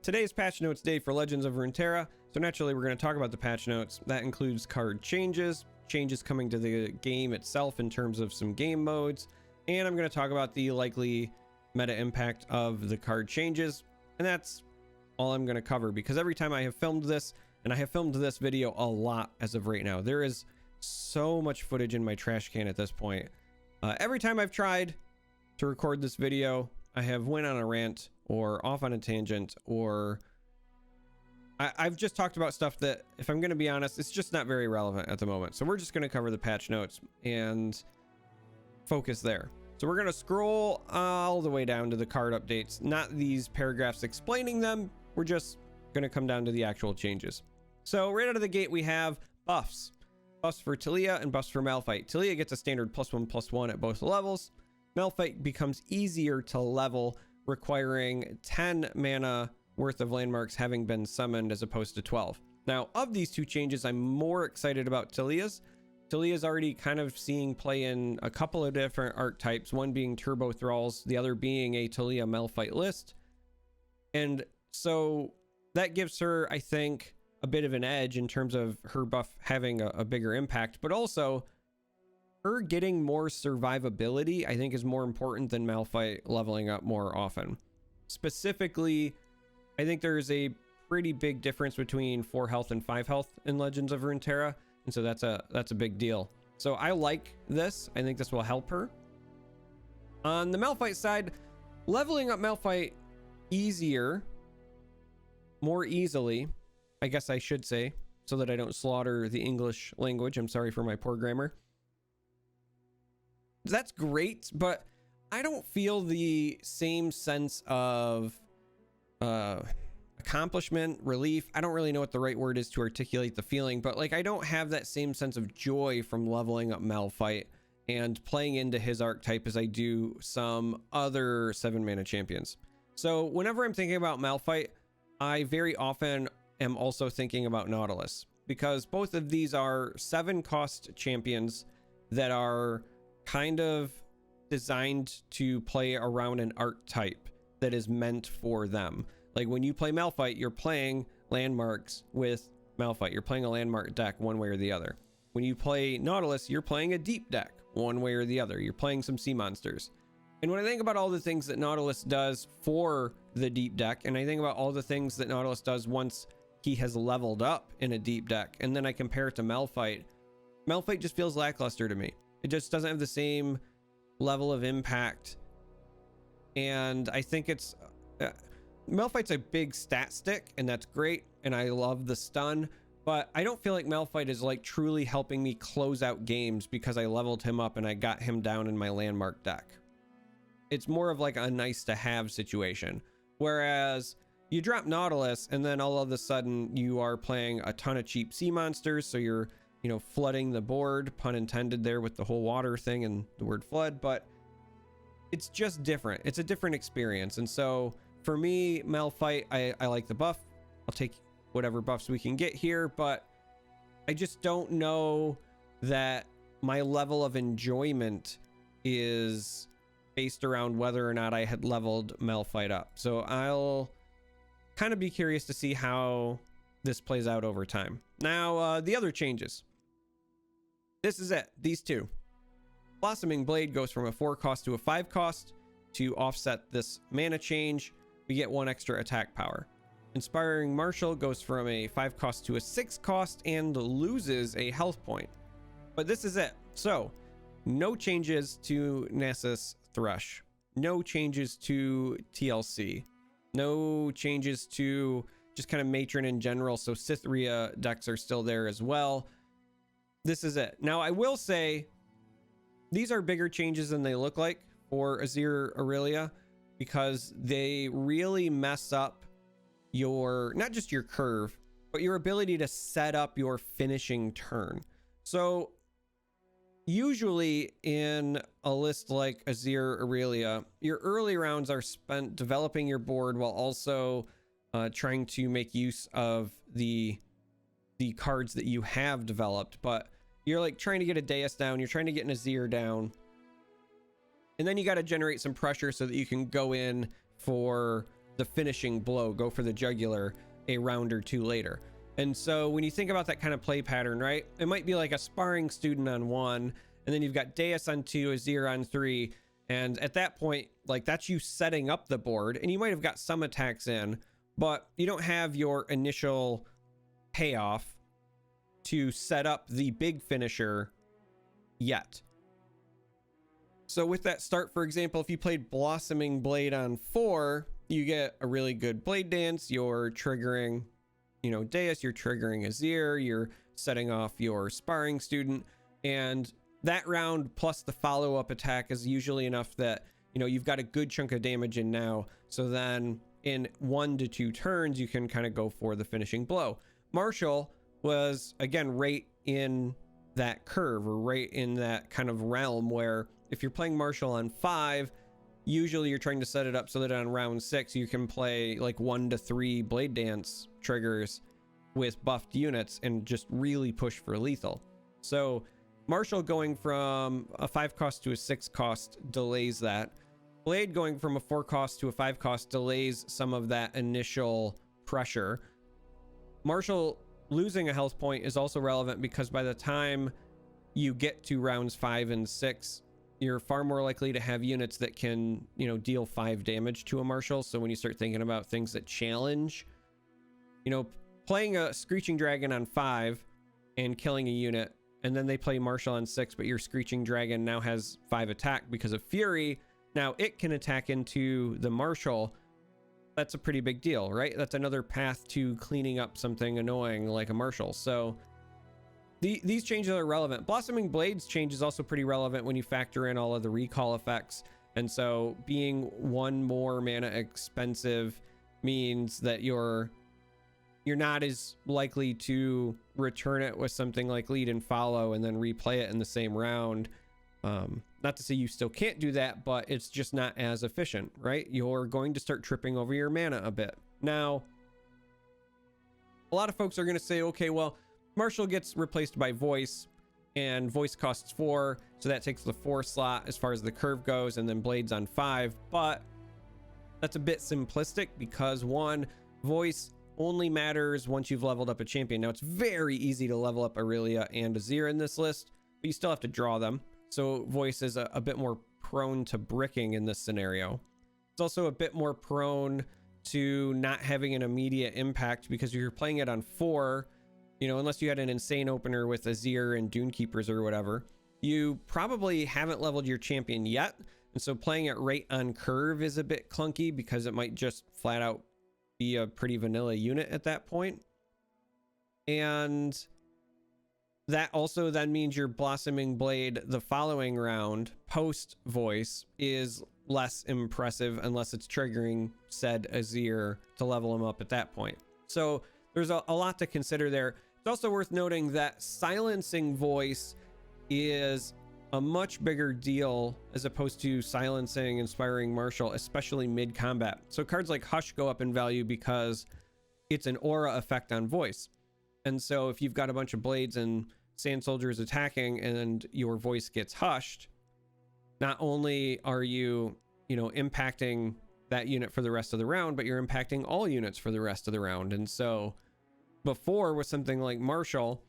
Today's patch notes day for Legends of Runeterra, so naturally we're going to talk about the patch notes. That includes card changes coming to the game itself in terms of some game modes, and I'm going to talk about the likely meta impact of the card changes, and that's all I'm going to cover, because every time I have filmed this, and I have filmed this video a lot as of right now, there is so much footage in my trash can at this point. Every time I've tried to record this video, I have went on a rant or off on a tangent, or I've just talked about stuff that, if I'm going to be honest, it's just not very relevant at the moment. So we're just going to cover the patch notes and focus there. So we're going to scroll all the way down to the card updates, not these paragraphs explaining them. We're just going to come down to the actual changes. So right out of the gate, we have buffs. Buffs for Taliyah and buffs for Malphite. Taliyah gets a standard +1/+1 at both levels. Malphite becomes easier to level, requiring 10 mana worth of landmarks having been summoned as opposed to 12. Now, of these two changes, I'm more excited about Taliyah's. Taliyah's already kind of seeing play in a couple of different archetypes, one being Turbo Thralls, the other being a Taliyah Malphite list. And so that gives her, I think, a bit of an edge in terms of her buff having a bigger impact, but also her getting more survivability, I think, is more important than Malphite leveling up more often. Specifically, I think there's a pretty big difference between 4 health and 5 health in Legends of Runeterra, and so that's a big deal. So I like this. I think this will help her. On the Malphite side, leveling up Malphite more easily, I guess I should say, so that I don't slaughter the English language. I'm sorry for my poor grammar. That's great, but I don't feel the same sense of accomplishment, relief. I don't really know what the right word is to articulate the feeling, but like, I don't have that same sense of joy from leveling up Malphite and playing into his archetype as I do some other 7-mana champions. So whenever I'm thinking about Malphite, I very often am also thinking about Nautilus, because both of these are 7-cost champions that are kind of designed to play around an archetype that is meant for them. Like when you play Malphite, you're playing landmarks with Malphite. You're playing a landmark deck one way or the other. When you play Nautilus, you're playing a deep deck one way or the other. You're playing some sea monsters. And when I think about all the things that Nautilus does for the deep deck, and I think about all the things that Nautilus does once he has leveled up in a deep deck, and then I compare it to Malphite, Malphite just feels lackluster to me. It just doesn't have the same level of impact. And I think it's Malphite's a big stat stick, and that's great, and I love the stun, but I don't feel like Malphite is like truly helping me close out games because I leveled him up and I got him down in my landmark deck. It's more of like a nice to have situation, whereas you drop Nautilus and then all of a sudden you are playing a ton of cheap sea monsters, so you're, you know, flooding the board, pun intended there with the whole water thing and the word flood, but it's just different. It's a different experience. And so for me, Malphite, I like the buff. I'll take whatever buffs we can get here, but I just don't know that my level of enjoyment is based around whether or not I had leveled Malphite up. So I'll kind of be curious to see how this plays out over time. Now, the other changes. This is it. These two. Blossoming Blade goes from a 4-cost to a 5-cost to offset this mana change. We get 1 extra attack power. Inspiring Martial goes from a 5-cost to a 6-cost and loses a health point. But this is it. So, no changes to Nessus Thrush. No changes to TLC. No changes to just kind of Matron in general. So Cytherea decks are still there as well. This is it. Now, I will say these are bigger changes than they look like for Azir Aurelia, because they really mess up your, not just your curve, but your ability to set up your finishing turn. So usually in a list like Azir Aurelia, your early rounds are spent developing your board while also trying to make use of the cards that you have developed, but you're like trying to get a Deus down, you're trying to get an Azir down, and then you got to generate some pressure so that you can go in for the finishing blow, go for the jugular a round or two later. And so when you think about that kind of play pattern, right, it might be like a sparring student on 1, and then you've got Deus on 2, Azir on 3, and at that point, like, that's you setting up the board, and you might have got some attacks in, but you don't have your initial payoff to set up the big finisher yet. So with that start, for example, if you played Blossoming Blade on 4, you get a really good Blade Dance, you're triggering, you know, Deus, you're triggering Azir, you're setting off your sparring student, and that round plus the follow-up attack is usually enough that, you know, you've got a good chunk of damage in now. So then in 1 to 2 turns, you can kind of go for the finishing blow. Marshall was, again, right in that curve, or right in that kind of realm where if you're playing Marshall on 5, usually you're trying to set it up so that on round 6 you can play like 1 to 3 Blade Dance triggers with buffed units and just really push for lethal. So Marshall going from a 5 cost to a 6 cost delays that. Blade going from a 4 cost to a 5 cost delays some of that initial pressure. Marshall losing a health point is also relevant because by the time you get to rounds 5 and 6, you're far more likely to have units that can, you know, deal 5 damage to a Marshall. So when you start thinking about things that challenge, you know, playing a Screeching Dragon on 5 and killing a unit, and then they play Marshall on 6, but your Screeching Dragon now has 5 attack because of Fury. Now it can attack into the Marshall. That's a pretty big deal, right? That's another path to cleaning up something annoying like a Marshall. So these changes are relevant. Blossoming Blades change is also pretty relevant when you factor in all of the recall effects. And so being 1 more mana expensive means that you're not as likely to return it with something like lead and follow and then replay it in the same round. Not to say you still can't do that, but it's just not as efficient, right? You're going to start tripping over your mana a bit. Now, a lot of folks are going to say, okay, well, Marshall gets replaced by Voice, and Voice costs 4, so that takes the 4 slot as far as the curve goes, and then Blade's on 5. But that's a bit simplistic because 1, Voice only matters once you've leveled up a champion. Now, it's very easy to level up Aurelia and Azir in this list, but you still have to draw them. So Voice is a bit more prone to bricking in this scenario. It's also a bit more prone to not having an immediate impact because if you're playing it on 4, you know, unless you had an insane opener with Azir and Dune Keepers or whatever, you probably haven't leveled your champion yet. And so playing it right on curve is a bit clunky because it might just flat out be a pretty vanilla unit at that point. And that also then means your Blossoming Blade the following round post Voice is less impressive unless it's triggering said Azir to level him up at that point. So there's a lot to consider there. It's also worth noting that silencing Voice is a much bigger deal as opposed to silencing Inspiring Marshall, especially mid combat. So cards like Hush go up in value because it's an aura effect on Voice. And so if you've got a bunch of Blades and Sand Soldiers attacking and your Voice gets hushed, not only are you, you know, impacting that unit for the rest of the round, but you're impacting all units for the rest of the round. And so before with something like Marshall,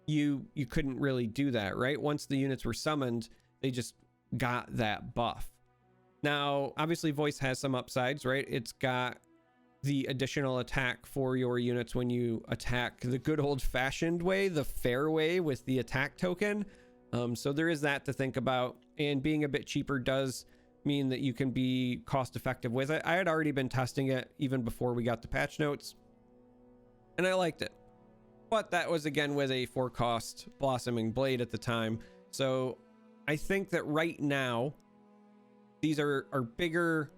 you couldn't really do that, right? Once the units were summoned, they just got that buff. Now, obviously Voice has some upsides, right? It's got the additional attack for your units when you attack the good old-fashioned way, the fair way with the attack token. So there is that to think about, and being a bit cheaper does mean that you can be cost effective with it. I had already been testing it even before we got the patch notes, and I liked it. But that was again with a 4 cost Blossoming Blade at the time. So I think that right now these are bigger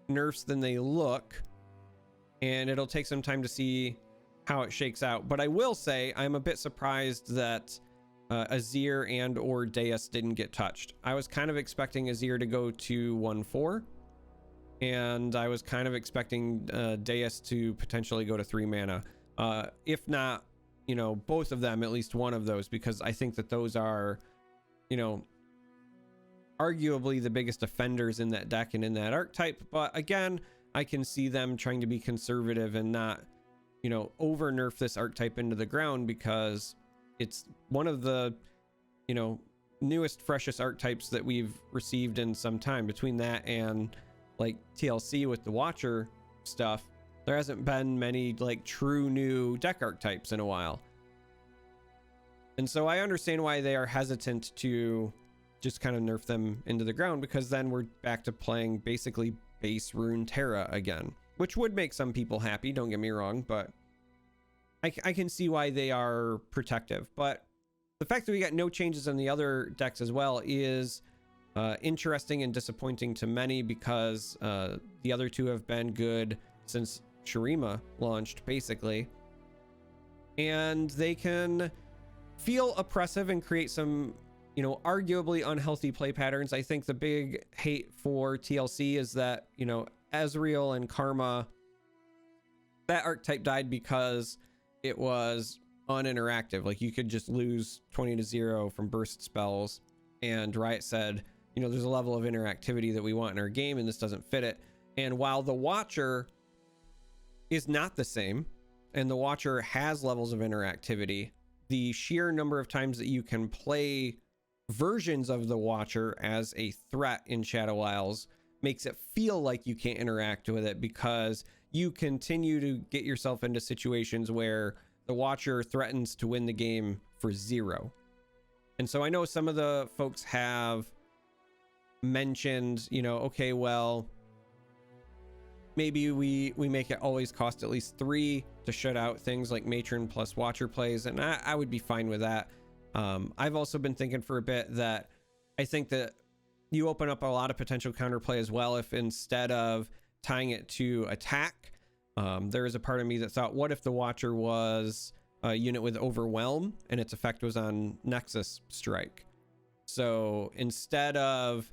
nerfs than they look, and it'll take some time to see how it shakes out. But I will say I'm a bit surprised that Azir and or Deus didn't get touched. I was kind of expecting Azir to go to 1/4, and I was kind of expecting Deus to potentially go to 3 mana. If not, you know, both of them, at least one of those, because I think that those are, you know, arguably the biggest offenders in that deck and in that archetype. But again, I can see them trying to be conservative and not, you know, over nerf this archetype into the ground, because it's one of the, you know, newest, freshest archetypes that we've received in some time. Between that and like TLC with the Watcher stuff, there hasn't been many like true new deck archetypes in a while. And so I understand why they are hesitant to just kind of nerf them into the ground, because then we're back to playing basically base Runeterra again, which would make some people happy, don't get me wrong, but I can see why they are protective. But the fact that we got no changes in the other decks as well is interesting and disappointing to many, because the other two have been good since Shurima launched, basically. And they can feel oppressive and create some, you know, arguably unhealthy play patterns. I think the big hate for TLC is that, you know, Ezreal and Karma, that archetype died because it was uninteractive. Like, you could just lose 20-0 from burst spells, and Riot said, you know, there's a level of interactivity that we want in our game, and this doesn't fit it. And while the Watcher is not the same, and the Watcher has levels of interactivity, the sheer number of times that you can play versions of the Watcher as a threat in Shadow Isles makes it feel like you can't interact with it, because you continue to get yourself into situations where the Watcher threatens to win the game for 0. And so I know some of the folks have mentioned, you know, okay, well, maybe we make it always cost at least 3 to shut out things like Matron plus Watcher plays, and I would be fine with that. I've also been thinking for a bit that I think that you open up a lot of potential counterplay as well if, instead of tying it to attack, there is a part of me that thought, what if the Watcher was a unit with Overwhelm and its effect was on Nexus Strike? So instead of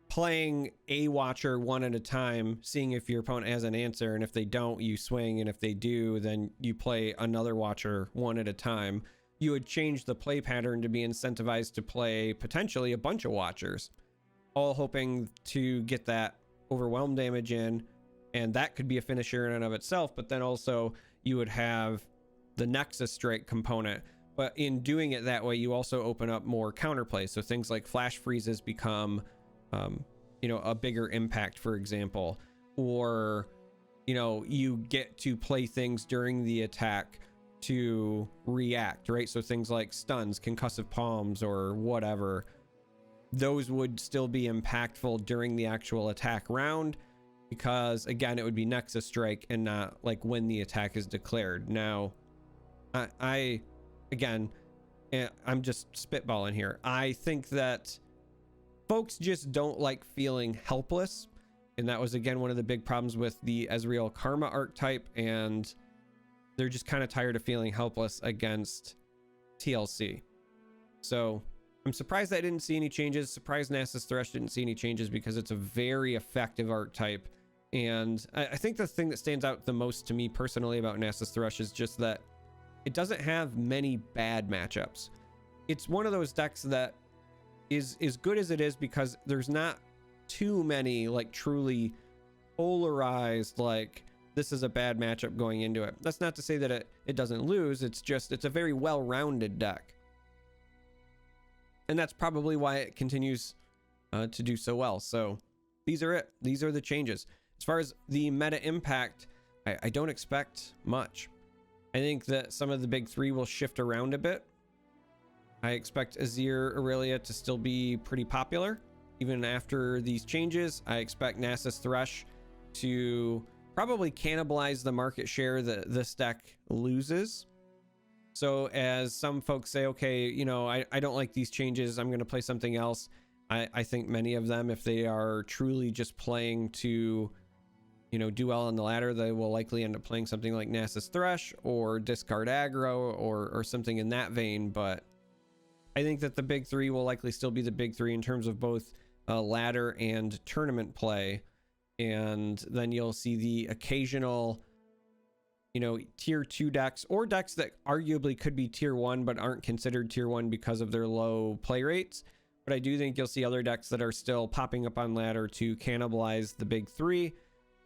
playing a Watcher one at a time, seeing if your opponent has an answer, and if they don't, you swing, and if they do, then you play another Watcher one at a time, you would change the play pattern to be incentivized to play potentially a bunch of Watchers, all hoping to get that Overwhelm damage in, and that could be a finisher in and of itself. But then also you would have the Nexus Strike component, but in doing it that way, you also open up more counterplay. So things like flash freezes become you know, a bigger impact, for example, or, you know, you get to play things during the attack to react, right? So things like stuns, concussive palms, or whatever, those would still be impactful during the actual attack round, because again, it would be Nexus Strike and not like when the attack is declared. Now, I again, I'm just spitballing here. I think that folks just don't like feeling helpless, and that was again one of the big problems with the Ezreal Karma archetype, and they're just kind of tired of feeling helpless against TLC. So I'm surprised I didn't see any changes, surprised Nasus Thresh didn't see any changes, because it's a very effective archetype. And I think the thing that stands out the most to me personally about Nasus Thresh is just that it doesn't have many bad matchups. It's one of those decks that is as good as it is because there's not too many like truly polarized, like this is a bad matchup going into it. That's not to say that it doesn't lose. It's just, it's a very well-rounded deck. And that's probably why it continues to do so well. So these are it. These are the changes. As far as the meta impact, I don't expect much. I think that some of the big three will shift around a bit. I expect Azir Aurelia to still be pretty popular even after these changes. I expect Nasus Thresh to probably cannibalize the market share that this deck loses. So as some folks say, okay, you know, I don't like these changes, I'm going to play something else. I think many of them, if they are truly just playing to, you know, do well on the ladder, they will likely end up playing something like Nasus Thresh or discard aggro or something in that vein. But I think that the big three will likely still be the big three in terms of both ladder and tournament play. And then you'll see the occasional, you know, tier 2 decks, or decks that arguably could be tier 1 but aren't considered tier 1 because of their low play rates. But I do think you'll see other decks that are still popping up on ladder to cannibalize the big three,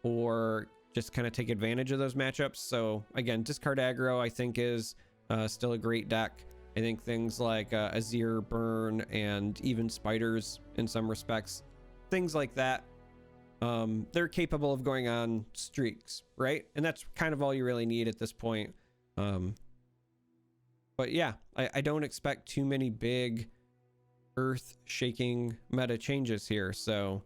or just kind of take advantage of those matchups. So again, discard aggro I think is still a great deck. I think things like Azir Burn and even Spiders in some respects, things like that, they're capable of going on streaks, right? And that's kind of all you really need at this point. But yeah, I don't expect too many big earth-shaking meta changes here. So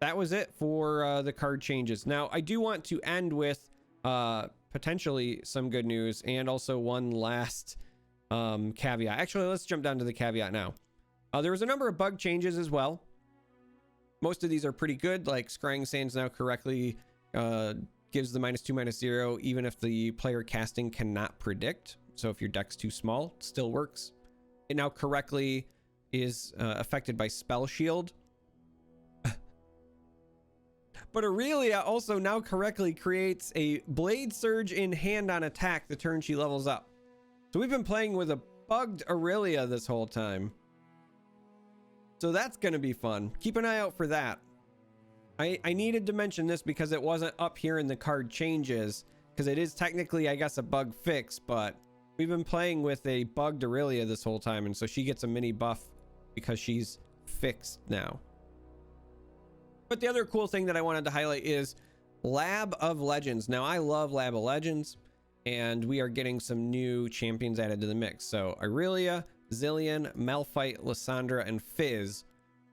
that was it for the card changes. Now, I do want to end with potentially some good news and also one last caveat. Actually, let's jump down to the caveat now. There was a number of bug changes as well. Most of these are pretty good, like Scrying Sands now correctly gives the -2/-0 even if the player casting cannot predict. So if your deck's too small, it still works. It now correctly is affected by Spell Shield. But Aurelia also now correctly creates a Blade Surge in hand on attack the turn she levels up. So we've been playing with a bugged Aurelia this whole time. So that's going to be fun. Keep an eye out for that. I needed to mention this because it wasn't up here in the card changes, because it is technically, I guess, a bug fix, but we've been playing with a bugged Aurelia this whole time, and so she gets a mini buff because she's fixed now. But the other cool thing that I wanted to highlight is Lab of Legends. Now, I love Lab of Legends, and we are getting some new champions added to the mix. So Aurelia, Zillion, Malphite, Lissandra, and Fizz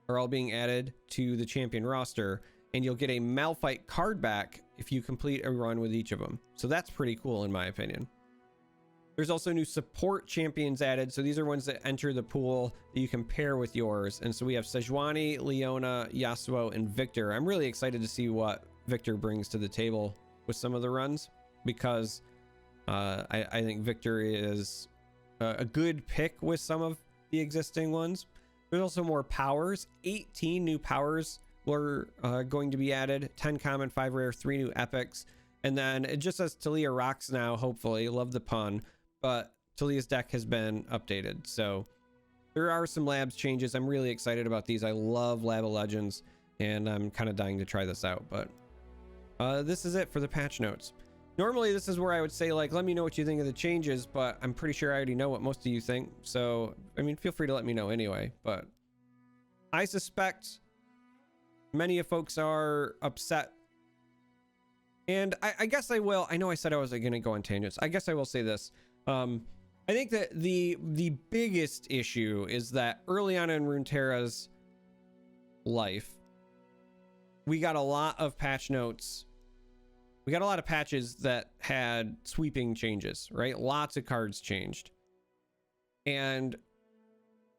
are all being added to the champion roster, and you'll get a Malphite card back if you complete a run with each of them. So that's pretty cool in my opinion. There's also new support champions added. So these are ones that enter the pool that you can pair with yours. And so we have Sejuani, Leona, Yasuo, and Victor. I'm really excited to see what Victor brings to the table with some of the runs, because I think Victor is a good pick with some of the existing ones. There's also more powers. 18 new powers were going to be added. 10 common, 5 rare, 3 new epics. And then it just says Taliyah rocks now, hopefully. Love the pun. But Taliyah's deck has been updated. So there are some labs changes. I'm really excited about these. I love Lab of Legends, and I'm kind of dying to try this out. But this is it for the patch notes. Normally, this is where I would say, like, let me know what you think of the changes, but I'm pretty sure I already know what most of you think. So, I mean, feel free to let me know anyway. But I suspect many of folks are upset. And I guess I will. I know I said I was going to go on tangents. I guess I will say this. I think that the biggest issue is that early on in Runeterra's life, we got a lot of patch notes. We got a lot of patches that had sweeping changes, right? Lots of cards changed. And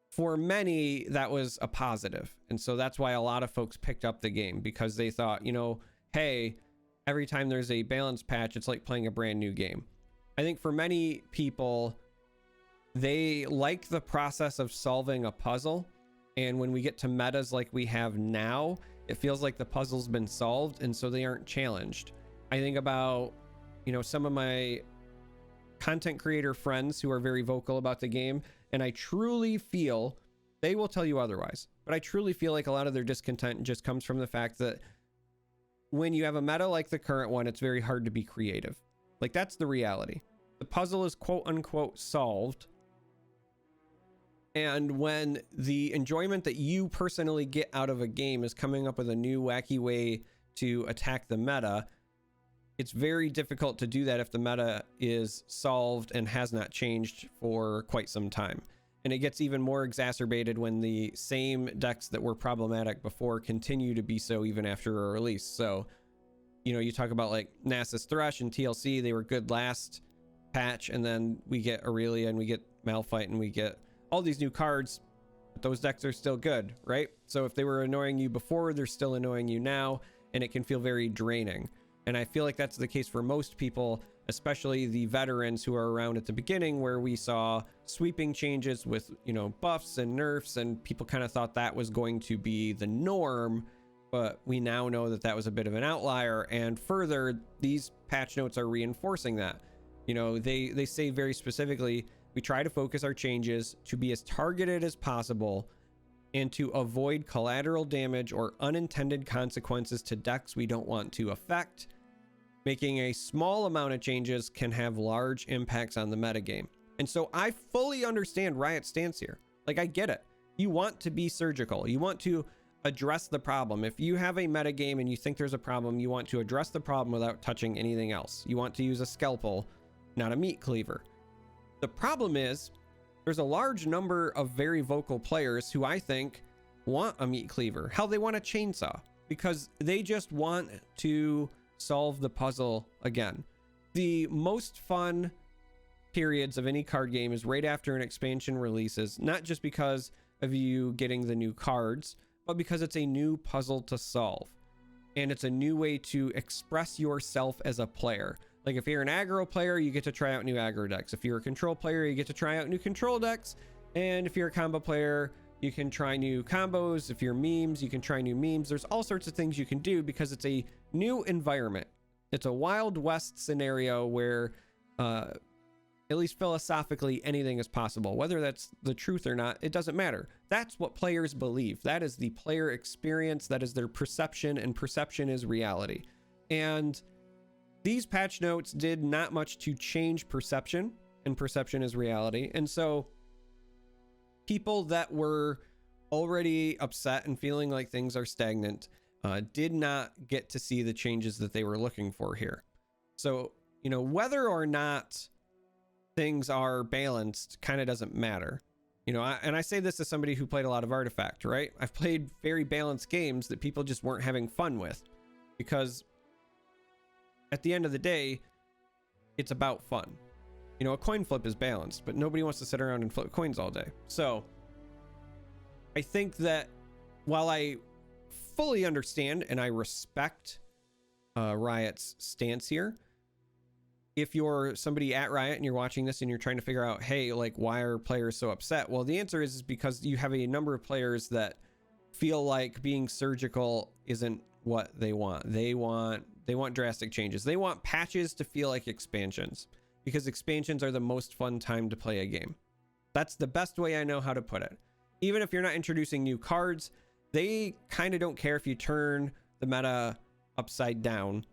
for many, that was a positive. And so that's why a lot of folks picked up the game, because they thought, you know, hey, every time there's a balance patch, it's like playing a brand new game. I think for many people, they like the process of solving a puzzle. And when we get to metas like we have now, it feels like the puzzle's been solved, and so they aren't challenged. I think about, you know, some of my content creator friends who are very vocal about the game, and I truly feel, they will tell you otherwise, but I truly feel like a lot of their discontent just comes from the fact that when you have a meta like the current one, it's very hard to be creative. Like, that's the reality. The puzzle is quote unquote solved. And when the enjoyment that you personally get out of a game is coming up with a new wacky way to attack the meta, it's very difficult to do that if the meta is solved and has not changed for quite some time. And it gets even more exacerbated when the same decks that were problematic before continue to be so even after a release. So, you know, you talk about like Nasus Thresh and TLC, they were good last patch, and then we get Aurelia and we get Malphite and we get all these new cards, but those decks are still good, right? So if they were annoying you before, they're still annoying you now, and it can feel very draining. And I feel like that's the case for most people, especially the veterans who are around at the beginning, where we saw sweeping changes with, you know, buffs and nerfs, and people kind of thought that was going to be the norm. But we now know that that was a bit of an outlier. And further, these patch notes are reinforcing that. You know, they say very specifically, we try to focus our changes to be as targeted as possible and to avoid collateral damage or unintended consequences to decks we don't want to affect. Making a small amount of changes can have large impacts on the metagame. And so I fully understand Riot's stance here. Like, I get it. You want to be surgical. You want to address the problem. If you have a metagame and you think there's a problem, you want to address the problem without touching anything else. You want to use a scalpel, not a meat cleaver. The problem is there's a large number of very vocal players who I think want a meat cleaver. Hell, they want a chainsaw because they just want to solve the puzzle again. The most fun periods of any card game is right after an expansion releases, not just because of you getting the new cards, but because it's a new puzzle to solve. And it's a new way to express yourself as a player. Like if you're an aggro player, you get to try out new aggro decks. If you're a control player, you get to try out new control decks. And if you're a combo player, you can try new combos. If you're memes, you can try new memes. There's all sorts of things you can do because it's a new environment. It's a Wild West scenario where, at least philosophically, anything is possible. Whether that's the truth or not, it doesn't matter. That's what players believe. That is the player experience. That is their perception, and perception is reality. And these patch notes did not much to change perception, and perception is reality. And so people that were already upset and feeling like things are stagnant did not get to see the changes that they were looking for here. So, you know, whether or not things are balanced kind of doesn't matter. You know, and I say this as somebody who played a lot of Artifact, right? I've played very balanced games that people just weren't having fun with, because at the end of the day, it's about fun. You know, a coin flip is balanced, but nobody wants to sit around and flip coins all day. So I think that while I fully understand and I respect Riot's stance here, if you're somebody at Riot and you're watching this and you're trying to figure out, hey, like, why are players so upset? Well, the answer is because you have a number of players that feel like being surgical isn't what they want. They want drastic changes. They want patches to feel like expansions, because expansions are the most fun time to play a game. That's the best way I know how to put it. Even if you're not introducing new cards, they kind of don't care if you turn the meta upside down.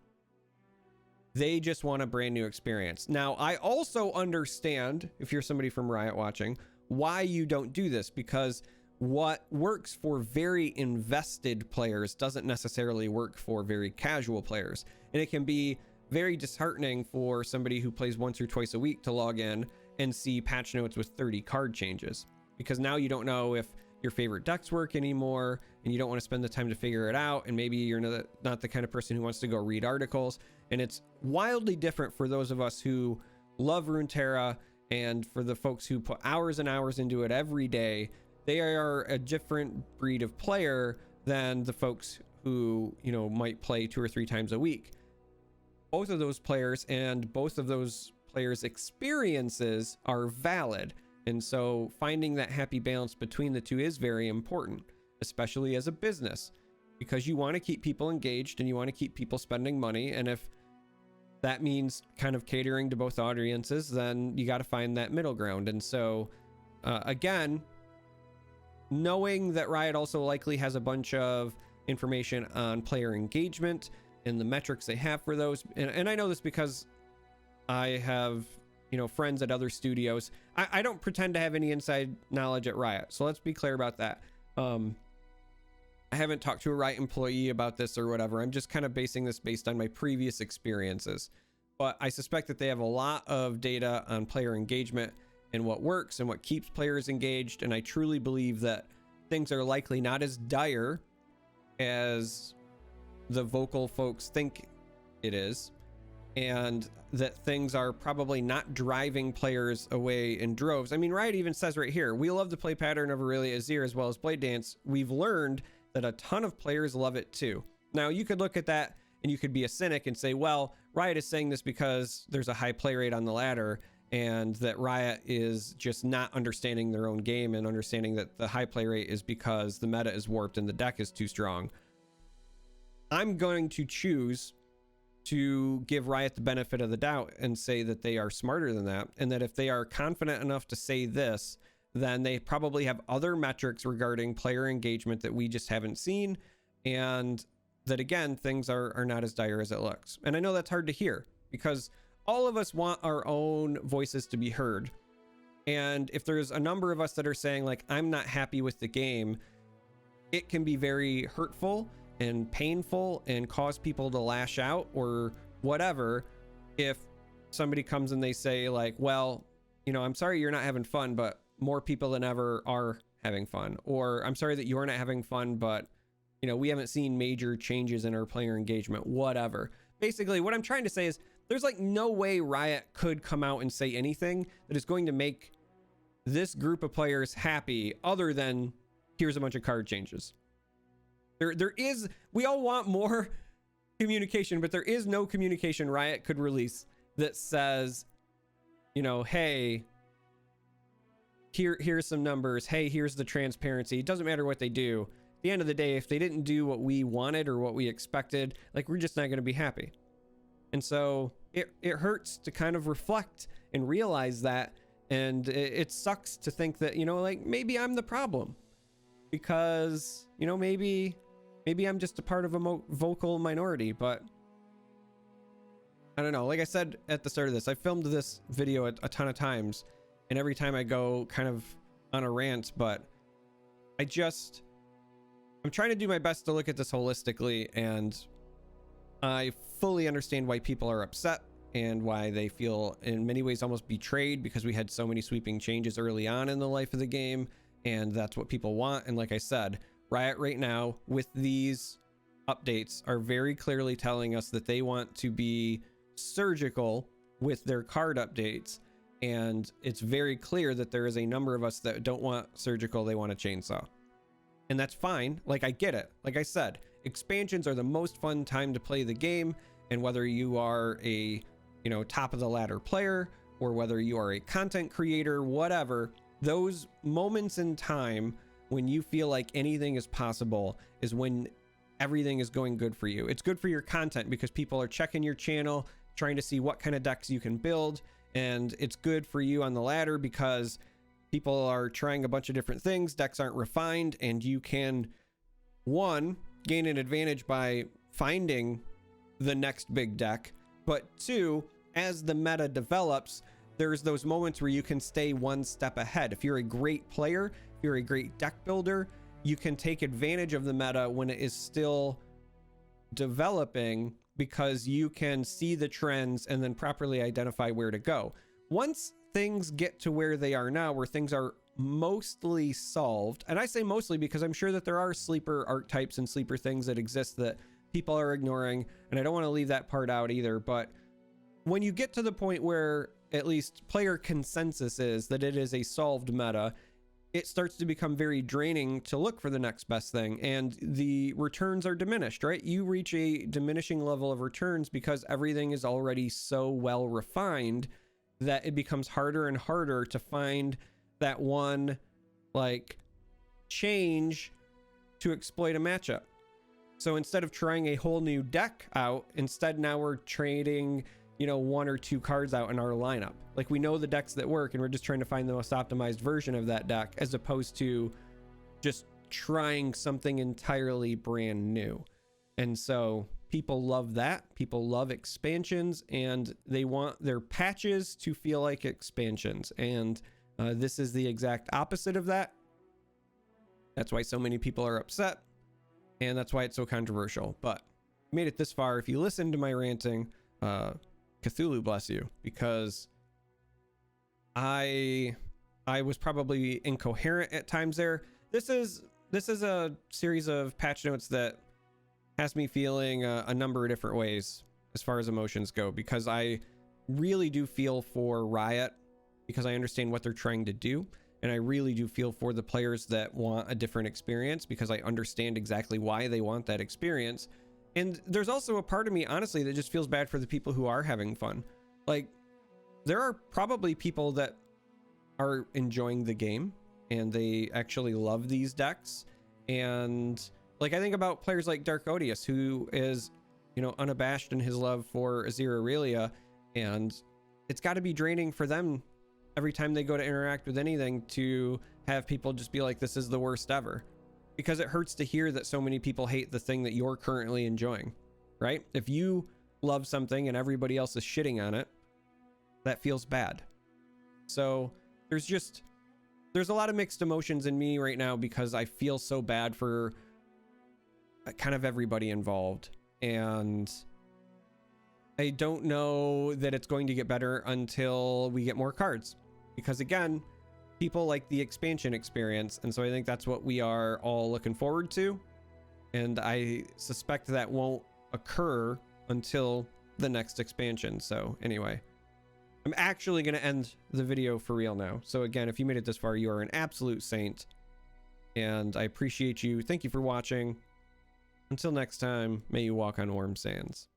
They just want a brand new experience. Now, I also understand, if you're somebody from Riot watching, why you don't do this, because what works for very invested players doesn't necessarily work for very casual players. And it can be very disheartening for somebody who plays once or twice a week to log in and see patch notes with 30 card changes, because now you don't know if your favorite decks work anymore, and you don't want to spend the time to figure it out, and maybe you're not the kind of person who wants to go read articles. And it's wildly different for those of us who love Runeterra, and for the folks who put hours and hours into it every day. They are a different breed of player than the folks who, you know, might play 2 or 3 times a week. Both of those players and both of those players' experiences are valid. And so finding that happy balance between the two is very important, especially as a business, because you want to keep people engaged and you want to keep people spending money. And if that means kind of catering to both audiences, then you got to find that middle ground. And so, again, knowing that Riot also likely has a bunch of information on player engagement and the metrics they have for those. And I know this because I have, you know, friends at other studios. I don't pretend to have any inside knowledge at Riot, so let's be clear about that. I haven't talked to a Riot employee about this or whatever. I'm just kind of basing this based on my previous experiences. But I suspect that they have a lot of data on player engagement and what works and what keeps players engaged. And I truly believe that things are likely not as dire as the vocal folks think it is, and that things are probably not driving players away in droves. I mean, Riot even says right here, we love the play pattern of Aurelia Azir as well as Blade Dance. We've learned that a ton of players love it too. Now, you could look at that and you could be a cynic and say, well, Riot is saying this because there's a high play rate on the ladder, and that Riot is just not understanding their own game and understanding that the high play rate is because the meta is warped and the deck is too strong. I'm going to choose to give Riot the benefit of the doubt and say that they are smarter than that, and that if they are confident enough to say this, then they probably have other metrics regarding player engagement that we just haven't seen, and that again, things are not as dire as it looks. And I know that's hard to hear because all of us want our own voices to be heard. And if there's a number of us that are saying like, I'm not happy with the game, it can be very hurtful and painful and cause people to lash out or whatever. If somebody comes and they say like, well, you know, I'm sorry you're not having fun, but more people than ever are having fun. Or I'm sorry that you're not having fun, but you know, we haven't seen major changes in our player engagement, whatever. Basically, what I'm trying to say is there's like no way Riot could come out and say anything that is going to make this group of players happy other than here's a bunch of card changes. There is, we all want more communication, but there is no communication Riot could release that says, you know, hey, here's some numbers. Hey, here's the transparency. It doesn't matter what they do. At the end of the day, if they didn't do what we wanted or what we expected, like we're just not going to be happy. And so it hurts to kind of reflect and realize that. And it sucks to think that, you know, like maybe I'm the problem because, you know, maybe I'm just a part of a vocal minority, but I don't know. Like I said at the start of this, I filmed this video a ton of times, and every time I go kind of on a rant, but I'm trying to do my best to look at this holistically, and I fully understand why people are upset and why they feel in many ways almost betrayed because we had so many sweeping changes early on in the life of the game, and that's what people want. And like I said, Riot right now with these updates are very clearly telling us that they want to be surgical with their card updates, and it's very clear that there is a number of us that don't want surgical, they want a chainsaw. And that's fine. Like, I get it. Like I said, expansions are the most fun time to play the game, and whether you are a, you know, top of the ladder player or whether you are a content creator, whatever, those moments in time when you feel like anything is possible is when everything is going good for you. It's good for your content because people are checking your channel, trying to see what kind of decks you can build, and it's good for you on the ladder because people are trying a bunch of different things, decks aren't refined, and you can, one, gain an advantage by finding the next big deck, but two, as the meta develops, there's those moments where you can stay one step ahead. If you're a great player, if you're a great deck builder, you can take advantage of the meta when it is still developing because you can see the trends and then properly identify where to go. Once things get to where they are now, where things are mostly solved, and I say mostly because I'm sure that there are sleeper archetypes and sleeper things that exist that people are ignoring, and I don't want to leave that part out either, but when you get to the point where at least player consensus is that it is a solved meta, it starts to become very draining to look for the next best thing, and the returns are diminished, right? You reach a diminishing level of returns because everything is already so well refined that it becomes harder and harder to find that one like change to exploit a matchup. So instead of trying a whole new deck out, instead now we're trading, you know, one or two cards out in our lineup. Like we know the decks that work and we're just trying to find the most optimized version of that deck as opposed to just trying something entirely brand new. And so people love that. People love expansions and they want their patches to feel like expansions. And this is the exact opposite of that. That's why so many people are upset. And that's why it's so controversial. But made it this far. If you listen to my ranting, Cthulhu bless you, because I was probably incoherent at times there. This is a series of patch notes that has me feeling a number of different ways as far as emotions go, because I really do feel for Riot because I understand what they're trying to do, and I really do feel for the players that want a different experience because I understand exactly why they want that experience. And there's also a part of me, honestly, that just feels bad for the people who are having fun. Like, there are probably people that are enjoying the game and they actually love these decks. And like, I think about players like Dark Odious, who is, you know, unabashed in his love for Azir Aurelia, and it's got to be draining for them every time they go to interact with anything, to have people just be like, this is the worst ever. Because it hurts to hear that so many people hate the thing that you're currently enjoying, right? If you love something and everybody else is shitting on it, that feels bad. So there's a lot of mixed emotions in me right now, because I feel so bad for kind of everybody involved. And I don't know that it's going to get better until we get more cards, because again, people like the expansion experience. And so I think that's what we are all looking forward to. And I suspect that won't occur until the next expansion. So anyway, I'm actually going to end the video for real now. So again, if you made it this far, you are an absolute saint, and I appreciate you. Thank you for watching. Until next time, may you walk on warm sands.